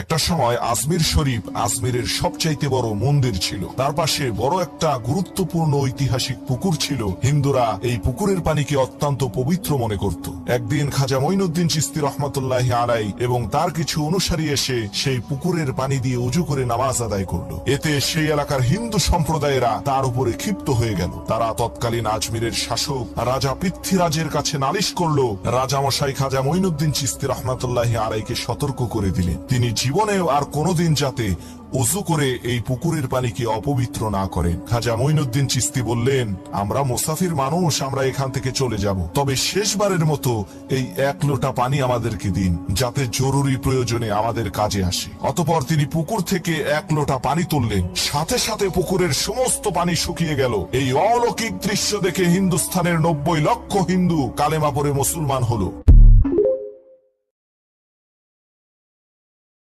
একটা সময় আজমির শরীফ আজমিরের সবচাইতে বড় মন্দির ছিল। তার পাশে বড় একটা গুরুত্বপূর্ণ ঐতিহাসিক পুকুর ছিল। হিন্দুরা এই পুকুরের পানিকে অত্যন্ত পবিত্র মনে করত। একদিন খাজা মঈনুদ্দিন চিশতি রহমাতুল্লাহি আলাইহি এবং তার কিছু অনুসারী এসে সেই পুকুরের পানি দিয়ে উজু করে নামাজ আদায় করল। এতে সেই এলাকার হিন্দু সম্প্রদায়েরা তার উপরে ক্ষিপ্ত হয়ে গেল। তারা তৎকালীন আজমিরের শাসক রাজা পৃথ্বীরাজের কাছে নালিশ করল। রাজামশাই খাজা মঈনুদ্দিন চিশতি রহমাতুল্লাহি আলাইহিকে সতর্ক করে দিলেন তিনি জীবনেও আর কোনোদিন যাতে ওযু করে এই পুকুরের পানিকে অপবিত্র না করেন। খাজা মঈনুদ্দিন চিশতি বললেন, আমরা মুসাফির মানুষ, আমরা এখান থেকে চলে যাব, তবে শেষবারের মতো এই 1 লোটা পানি আমাদেরকে দিন, যাতে জরুরি প্রয়োজনে আমাদের কাজে আসে। অতঃপর তিনি পুকুর থেকে 1 লোটা পানি তুললেন। সাথে সাথে পুকুরের সমস্ত পানি শুকিয়ে গেল। এই অলৌকিক দৃশ্য দেখে হিন্দুস্থানের 90 লক্ষ হিন্দু কালেমা পড়ে মুসলমান হলো।